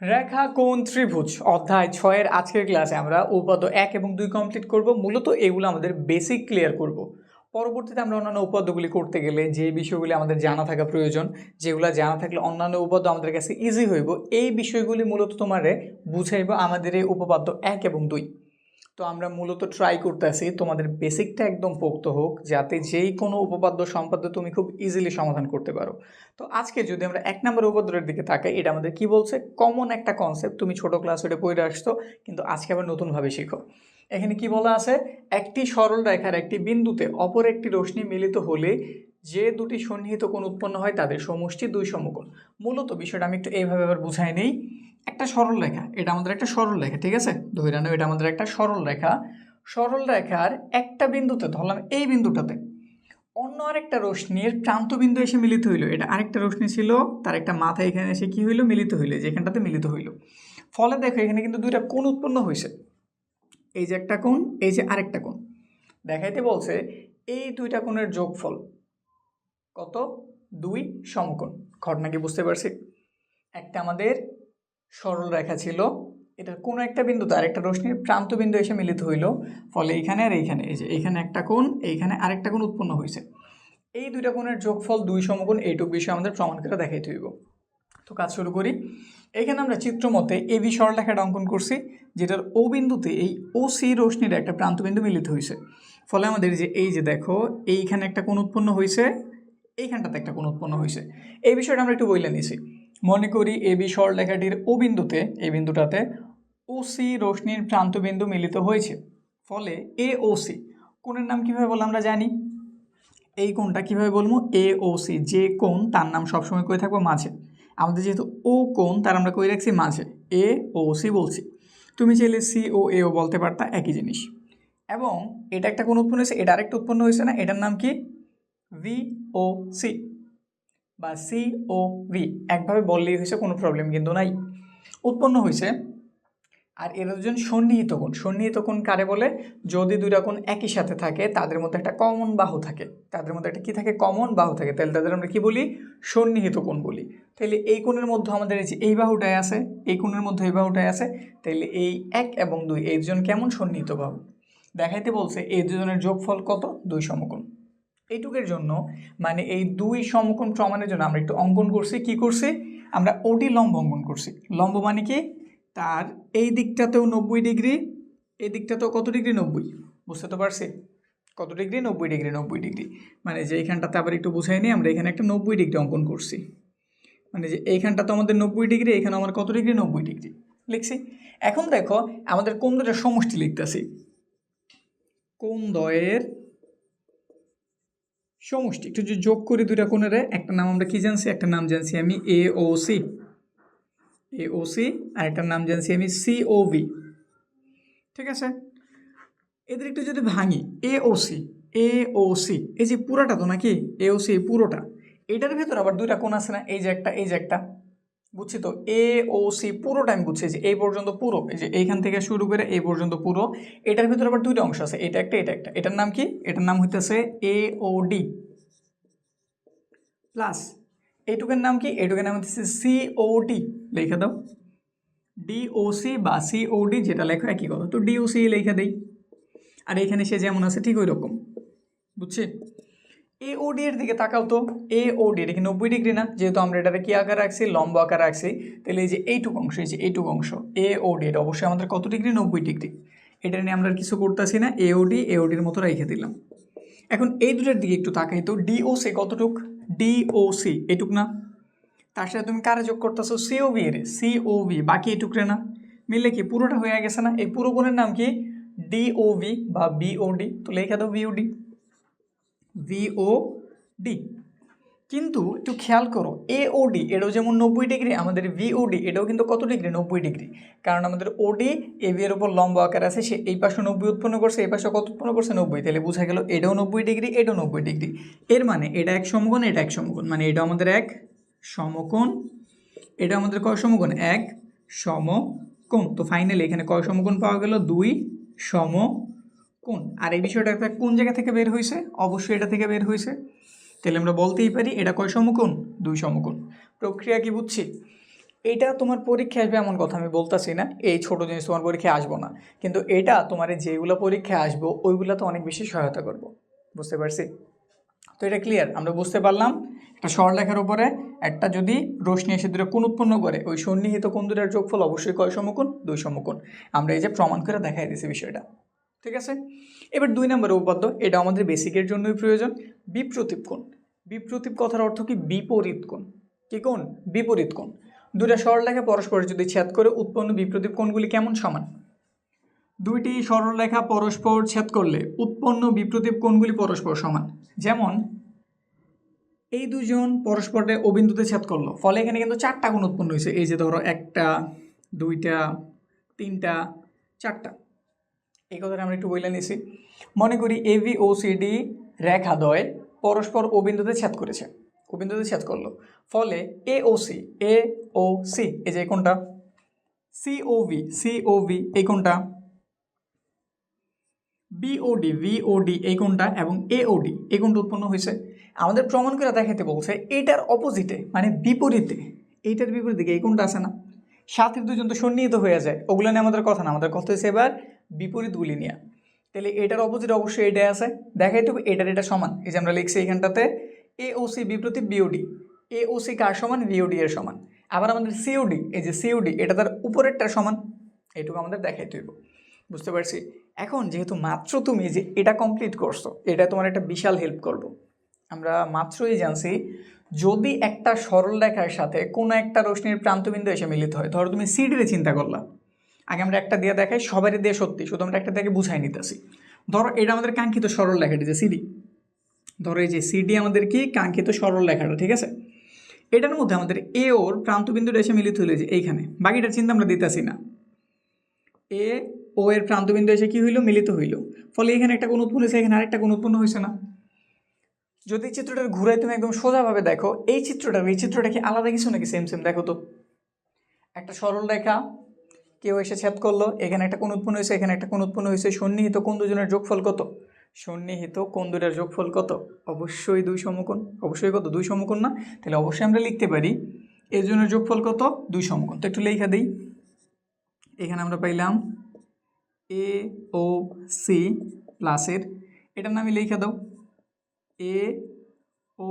রেখা কোণ ত্রিভুজ অধ্যায় 6-এর আজকের ক্লাসে আমরা উপপাদ্য 1 এবং 2 কমপ্লিট করব। মূলত এগুলো আমাদের বেসিক ক্লিয়ার করব। পরবর্তীতে আমরা অন্যান্য উপপাদ্যগুলি করতে গেলে যে বিষয়গুলি আমাদের জানা থাকা প্রয়োজন, যেগুলো জানা থাকলে অন্যান্য উপপাদ্য আমাদের কাছে ইজি হইব, এই বিষয়গুলি মূলত তোমারে বুঝাইব আমাদের এই উপপাদ্য 1 এবং 2। তো আমরা মূলত ট্রাই করতেছি তোমাদের বেসিকটা একদম পোক্ত হোক, যাতে যেই কোনো উপপাদ্য সম্পাদ্য তুমি খুব ইজিলি সমাধান করতে পারো। তো আজকে যদি আমরা 1 নম্বর উপপাদ্যের দিকে তাকাই, এটা আমাদের কি বলছে, কমন একটা কনসেপ্ট, তুমি ছোট ক্লাস ওটা পড়ে আসতো, কিন্তু আজকে আবার নতুনভাবে শিখো। এখানে কি বলা আছে, একটি সরল রেখার একটি বিন্দুতে অপর একটি রশ্মি মিলিত হলে যে দুটি সন্নিহিত কোণ উৎপন্ন হয় তাদের সমষ্টি দুই সমকোণ। মূলত বিষয়টা আমি একটু এইভাবে আবার বুঝাই নেই। একটা সরল রেখা, এটা আমাদের একটা সরল রেখা, ঠিক আছে, ধরে নাও এটা আমাদের একটা সরল রেখা। সরল রেখার একটা বিন্দুতে, ধরলাম এই বিন্দুটাতে অন্য আরেকটা রশ্মির প্রান্তবিন্দু এসে মিলিত হইল। এটা আরেকটা রশ্মি ছিল, তার একটা মাথা এখানে এসে কি হইলো, মিলিত হইলো, যেখানটাতে মিলিত হইল। ফলে দেখো এখানে কিন্তু দুইটা কোণ উৎপন্ন হয়েছে, এই যে একটা কোণ, এই যে আরেকটা কোণ। দেখাইতে বলছে এই দুইটা কোণের যোগফল কত, দুই সমকোণ। ঘটনা কি বুঝতে পারছি? একটা আমাদের সরল রেখা ছিল, এটার কোনো একটা বিন্দুতে আরেকটা রশ্মির প্রান্তবিন্দু এসে মিলিত হইল, ফলে এইখানে আর এইখানে, এই যে এইখানে একটা কোণ, এইখানে আরেকটা কোণ উৎপন্ন হয়েছে। এই দুইটা কোণের যোগফল দুই সমকোণ, এইটুকু বিষয় আমাদের প্রমাণ করে দেখাইতে হইব। তো কাজ শুরু করি। এখানে আমরা চিত্রমতে এবি সরলরেখাটা অঙ্কন করছি, যেটার ও বিন্দুতে এই ও সি রশ্মির একটা প্রান্তবিন্দু মিলিত হয়েছে। ফলে আমাদের যে এই যে দেখো এইখানে একটা কোণ উৎপন্ন হয়েছে, এইখানটাতে একটা কোণ উৎপন্ন হয়েছে। এই বিষয়টা আমরা একটু বইলে নিছি। মনে করি এবি সরলরেখাটির ও বিন্দুতে, এই বিন্দুটাতে ও সি রশ্মির প্রান্তবিন্দু মিলিত হয়েছে। ফলে এ ও সি কোণের নাম কীভাবে বলে আমরা জানি, এই কোণটা কীভাবে বলবো, এ ও সি, যে কোণ তার নাম সবসময় করে থাকবো মাঝে। আমাদের যেহেতু ও কোণ, তার আমরা কই রাখছি মাঝে, এ ও সি বলছি। তুমি চাইলে সি ও এ ও বলতে পারতা, একই জিনিস। এবং এটা একটা কোণ উৎপন্ন হয়েছে, এটা আরেকটা উৎপন্ন হয়েছে না, এটার নাম কি, ভি ও সি বা সি ও ভি, একভাবে বললেই হয়েছে, কোনো প্রবলেম কিন্তু নাই। উৎপন্ন হয়েছে। আর এরা দুজন সন্নিহিত কোণ। সন্নিহিত কোণ কারে বলে, যদি দুইটা কোণ একই সাথে থাকে, তাদের মধ্যে একটা কমন বাহু থাকে, তাদের মধ্যে একটা কি থাকে, কমন বাহু থাকে, তাহলে তাদের আমরা কি বলি, সন্নিহিত কোণ বলি। তাহলে এই কোণের মধ্যে আমাদের এই যে এই বাহুটাই আছে, এই কোণের মধ্যে এই বাহুটাই আছে, তাহলে এই 1 এবং 2 এই দুজন কেমন, সন্নিহিত বাহু। দেখাইতে বলছে এই দুজনের যোগফল কত, দুই সমকোণ। এইটুকের জন্য মানে এই দুই সমকোণ প্রমাণের জন্য আমরা একটু অঙ্কন করছি, কি করছি, আমরা ওডি লম্ব অঙ্কন করছি। লম্ব মানে কি, তার এই দিকটাতেও 90 ডিগ্রি, এই দিকটাতেও কত ডিগ্রি, 90। বুঝতে তো পারছি কত ডিগ্রি, 90 ডিগ্রি, 90 ডিগ্রি। মানে যে এইখানটাতে আবার একটু বুঝাই নিই, আমরা এখানে একটা 90 ডিগ্রি অঙ্কন করছি, মানে যে এইখানটা তো আমাদের 90 ডিগ্রি, এখানে আমার কত ডিগ্রি, 90 ডিগ্রি লিখছি। এখন দেখো আমাদের কোণ দুটার সমষ্টি লিখতেছি, কোণ দ্বয়ের সমষ্টি। একটু যদি যোগ করি দুইটা কোণের, একটা নাম আমরা কি জানছি, একটা নাম জানছি আমি এ ও সি, এ ও সি, আর একটা নাম জানছি আমি সি ও ভি, ঠিক আছে। এদের একটু যদি ভাঙি, এ ও সি, এ ও সি, এই যে পুরোটা তো নাকি, এ ও সি পুরোটা, এটার ভেতর আবার দুইটা কোণ আছে না, এই যে একটা, এই যে একটা, বুঝছি তো। এ ও সি পুরোটা আমি বুঝছি, যে এই পর্যন্ত পুরো, এই যে এইখান থেকে শুরু করে এই পর্যন্ত পুরো, এটার ভিতরে আবার দুইটা অংশ আছে, এটা একটা, এটা একটা। এটার নাম কি, এটার নাম হইতেছে এ ও ডি প্লাস এইটুকের নাম কি, এইটুকের নাম হচ্ছে সিওডি। লিখে দাও ডিওসি বা সিওডি, যেটা লেখো একই কথা, তো ডিওসি লিখে দেই। আর এখানে সে যেমন আছে ঠিক ওই রকম, বুঝছি। এওডি এর দিকে তাকাও তো, এওডি এটা কি 90 ডিগ্রি না, যেহেতু আমরা এটাকে কি আকার রাখছি, লম্ব আকার রাখছি, তাহলে এই যে এইটুকু অংশ, এই যে এইটুকু অংশ এওডি, এটা অবশ্যই আমাদের কত ডিগ্রি, 90 ডিগ্রি। এটা নিয়ে আমরা কিছু করতেছি না, এওডি এওডির মতো রেখে দিলাম। এখন এই দুটোর দিকে একটু তাকাই তো, ডিওসি কতটুক, ডিওসি এটুক না, তার সাথে তুমি কারে যোগ করতেছো, সিওভি এর, সিওভি, বাকি এটুকরে না, মিলে কি পুরোটা হয়ে গেছে না। এই পুরো কোণের নাম কি, ডিওভি বা বিওডি, তো লেখা দাও বিওডি, ভিওডি। কিন্তু একটু খেয়াল করো, এওডি এটাও যেমন 90 ডিগ্রি, আমাদের ভিওডি এটাও কিন্তু কত ডিগ্রি, 90 ডিগ্রি। কারণ আমাদের ওডি এবি এর উপর লম্ব আকার আছে, সে এই পাশে 90 উৎপন্ন করছে, এই পাশে কত উৎপন্ন করছে, 90। তাহলে বোঝা গেল এটাও 90 ডিগ্রি, এটাও 90 ডিগ্রি। এর মানে এটা এক সমকোণ, এটা এক সমকোণ, মানে এটা আমাদের এক সমকোণ, এটা আমাদের কয় সমকোণ, এক সমকোণ। তো ফাইনালি এখানে কয় সমকোণ পাওয়া গেল, দুই সমকোণ। আর এই বিষয়টা কোন জায়গা থেকে বের হয়েছে, অবশ্যই এটা থেকে বের হয়েছে। তাহলে আমরা বলতেই পারি এটা কয় সমকোণ, দুই সমকোণ। প্রক্রিয়া কি বুঝছি, এটা তোমার পরীক্ষায় আসবে এমন কথা আমি বলতেছি না, এই ছোট জিনিস তোমার পরীক্ষায় আসবো না, কিন্তু এটা তোমার যেগুলো পরীক্ষায় আসবো ওইগুলো তো অনেক বেশি সহায়তা করবো। বুঝতে পারছি? তো এটা ক্লিয়ার, আমরা বুঝতে পারলাম একটা সরলরেখার উপরে একটা যদি রশ্মি এসে দুটো কোণ উৎপন্ন করে, ওই সন্নিহিত কোণ দুটার যোগফল অবশ্যই কয় সমকোণ? 2 সমকোণ। আমরা এই যে প্রমাণ করে দেখাই দিয়েছি বিষয়টা, ঠিক আছে? এবার 2 নম্বর উপপাদ্য, এটা আমাদের বেসিকের জন্যই প্রয়োজন। বিপ্রতীপ কোণ। বিপ্রতীপ কথার অর্থ কি? বিপরীত কোণ। কি কোণ? বিপরীত কোণ। দুটা সরলরেখা পরস্পর যদি ছেদ করে উৎপন্ন বিপ্রতীপ কোণগুলি কেমন? সমান। দুইটি সরলরেখা পরস্পর ছেদ করলে উৎপন্ন বিপ্রতীপ কোণগুলি পরস্পর সমান। যেমন এই দুজন পরস্পরে ও বিন্দুতে ছেদ করলো, ফলে এখানে কিন্তু 4টা কোণ উৎপন্ন হয়েছে। এই যে ধরো 1টা 2টা 3টা 4টা, এই কথাটা আমরা একটু বলে নিছি। মনে করি এবি ও সিডি রেখাদ্বয় পরস্পর ও বিন্দুতে ছেদ করেছে, ও বিন্দুতে ছেদ করলো, ফলে এ ও সি এই যে কোনটা, সিওভি এই কোনটা, বিওডি এই কোনটা এবং এওডি এই কোনটা উৎপন্ন হয়েছে। আমাদের প্রমাণ করে দেখাতে বলছে এটার অপোজিটে মানে বিপরীতে, এইটার বিপরীতে এই কোনটা আছে না, সাথের দুজন তো সন্নিহিত হয়ে যায়, ওগুলো নিয়ে আমাদের কথা না, আমাদের কথা হচ্ছে এবার বিপরীতগুলি নিয়ে। তাহলে এটার অপোজিট অবশ্যই এটাই আছে, দেখাইতে হবে এটার এটা সমান। এই যে আমরা লিখছি এখানটাতে এওসি বিপ্রতীপ বিওডি, এওসি কার সমান? বিওডি এর সমান। আবার আমাদের সিওডি, এই যে সিওডি এটা তার উপরেরটার সমান, এইটুকু আমাদের দেখাইতে হইব। বুঝতে পারছি? এখন যেহেতু মাত্র তুমি যে এটা কমপ্লিট করছো, এটা তোমার একটা বিশাল হেল্প করবো। আমরা মাত্রই জানছি যদি একটা সরল রেখার সাথে কোনো একটা রশ্মির প্রান্তবিন্দু এসে মিলিত হয়, ধরো তুমি সিডিরে চিন্তা করলা, আগে আমরা একটা দিয়ে দেখাই, সবারই দিয়ে সত্যি, শুধু আমরা একটা দেখে বুঝাই নিতেছি। ধরো এটা আমাদের কাঙ্ক্ষিত সরল রেখাটি যে সিডি, ধরো এই যে সিডি আমাদের কি কাঙ্ক্ষিত সরল রেখাটা, ঠিক আছে? এটার মধ্যে আমাদের এ ওর প্রান্তবিন্দুটা এসে মিলিত হইলো যে এইখানে, বাকিটার চিন্তা আমরা দিতেছি না। এ ও এর প্রান্তবিন্দু এসে কি হইলো? মিলিত হইল, ফলে এখানে একটা কোণ উৎপন্ন হয়েছে, এখানে আরেকটা কোণ উৎপন্ন হয়েছে না? যদি চিত্রটার ঘুরাই তুমি একদম সোজাভাবে দেখো, এই চিত্রটা কি আলাদা কিছু নাকি সেম সেম? দেখো তো, একটা সরল রেখা কেউ এসে ছেদ করলো, এখানে একটা কোণ উৎপন্ন হয়েছে, এখানে একটা কোণ উৎপন্ন হয়েছে, সন্নিহিত কোণ দুজনের যোগফল কত? সন্নিহিত কোণ দুটার যোগফল কত? অবশ্যই 2 সমকোণ। অবশ্যই কত? 2 সমকোণ না? তাহলে অবশ্যই আমরা লিখতে পারি এর জন্য যোগফল কত? 2 সমকোণ। তো একটু লেখা দিই, এখানে আমরা পাইলাম এ ও সি প্লাসের, এটার নামই লেখা দাও এ ও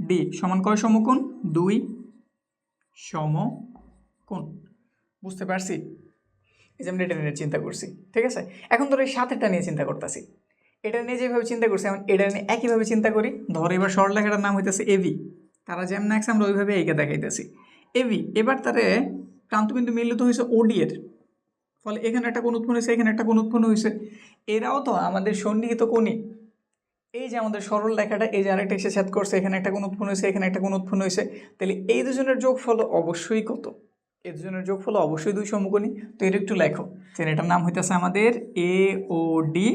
ডি সমান কয় সমকোণ? 2 সমকোণ। বুঝতে পারছি? এই যে আমরা এটা নিয়ে চিন্তা করছি, ঠিক আছে? এখন ধরো এই সাথেরটা নিয়ে চিন্তা করতেছি, এটা নিয়ে যেভাবে চিন্তা করছি এখন এটা নিয়ে একইভাবে চিন্তা করি। ধরো এবার সরলরেখাটার নাম হইতেছে এবি, তারা যেমন আছে আমরা ওইভাবে এইকে দেখাইতেছি এবি। এবার তারে প্রান্তবিন্দু মিলিত হয়েছে ওডি এর, ফলে এখানে একটা কোণ উৎপন্ন হয়েছে, এখানে একটা কোণ উৎপন্ন হয়েছে, এরাও তো আমাদের সন্নিহিত কোণই। এই যে আমাদের সরল রেখাটা, এই যে আরেকটা এসে ছেদ করছে, এখানে একটা কোণ উৎপন্ন হয়েছে, এখানে একটা কোণ উৎপন্ন হয়েছে, তাহলে এই দুজনের যোগফল অবশ্যই কত? এই দুজনের যোগফল অবশ্যই 2 সমকোণী। তো এটা একটু লেখো, এটার নাম হইতেছে আমাদের এ ও ডি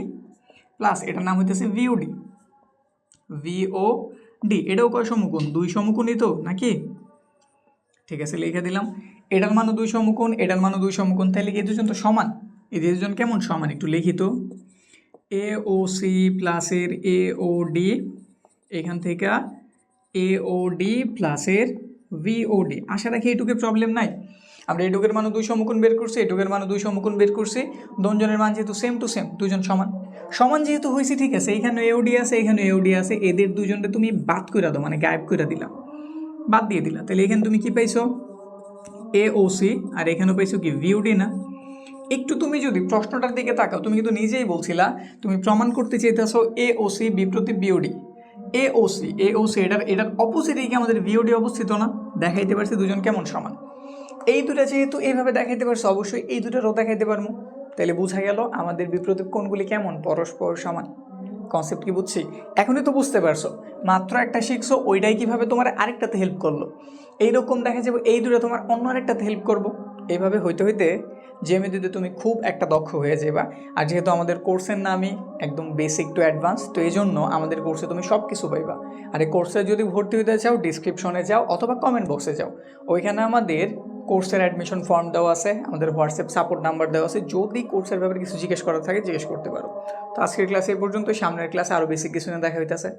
প্লাস এটার নাম হইতেছে ভিওডি, ভিওডি। এটাও কয় সমকোণ? 2 সমকোণই তো নাকি? ঠিক আছে, লিখে দিলাম। এটার মানও 2 সমকোণ, এটার মানও 2 সমকোণ, তাহলে এই দুজন তো সমান। এই দুজন কেমন সমান একটু লিখিত, এ ও সি প্লাসের এ ও ডি, এখান থেকে এ ও ডি প্লাসের ভিওডি। আশা রাখি এইটুকু প্রবলেম নাই। আমরা এইটুকের মানও 2 সমকোণ বের করছি, এইটুকের মানও 2 সমকোণ বের করছি, দুজনের মান যেহেতু সেম টু সেম, দুজন সমান সমান যেহেতু হয়েছে, ঠিক আছে? এইখানে এওডি আছে, এখানে এওডি আছে, এদের দুজনটা তুমি বাদ করে দাও, মানে গায়েব করে দিলাম, বাদ দিয়ে দিলা, তাহলে এখানে তুমি কি পাইছো? এ ও সি, আর এখানেও পাইছো কি? ভিওডি না? একটু তুমি যদি প্রশ্নটার দিকে তাকাও, তুমি কিন্তু নিজেই বলছিলা তুমি প্রমাণ করতে চাইতেছো এ ও সি বিপ্রতীপ বিওডি। এ ও সি এটার অপোজিটে কি আমাদের ভিওডি অবস্থিত না? দেখাইতে পারছি দুজন কেমন সমান। এই দুটা যেহেতু এইভাবে দেখাইতে পারছো, অবশ্যই এই দুটারও দেখাইতে পারবো, তাহলে বোঝা গেল আমাদের বিপ্রতীপ কোণগুলি কেমন? পরস্পর সমান। কনসেপ্ট কি বুঝছি? এখনই তো বুঝতে পারছো, মাত্র একটা শিখছো, ওইটাই কিভাবে তোমার আরেকটাতে হেল্প করলো। এইরকম দেখা যাবে এই দুটো তোমার অন্য আরেকটাতে হেল্প করবো। এইভাবে হইতে হইতে জ্যামিতিতে তুমি খুব একটা দক্ষ হয়ে যাবা। আর যেহেতু আমাদের কোর্সের নামই একদম বেসিক টু অ্যাডভান্স, তো এই জন্য আমাদের কোর্সে তুমি সব কিছু পাইবা। আর এই কোর্সে যদি ভর্তি হতে চাও, ডিসক্রিপশনে যাও অথবা কমেন্ট বক্সে যাও, ওইখানে আমাদের কোর্সের অ্যাডমিশন ফর্ম দেওয়া আছে, আমাদের হোয়াটসঅ্যাপ সাপোর্ট নাম্বার দেওয়া আছে, যদি কোর্সের ব্যাপারে কিছু জিজ্ঞেস করার থাকে জিজ্ঞেস করতে পারো। তো আজকের ক্লাসে এই পর্যন্ত, সামনের ক্লাসে আরও বেসিক কিছু নিয়ে দেখা হইতেছে।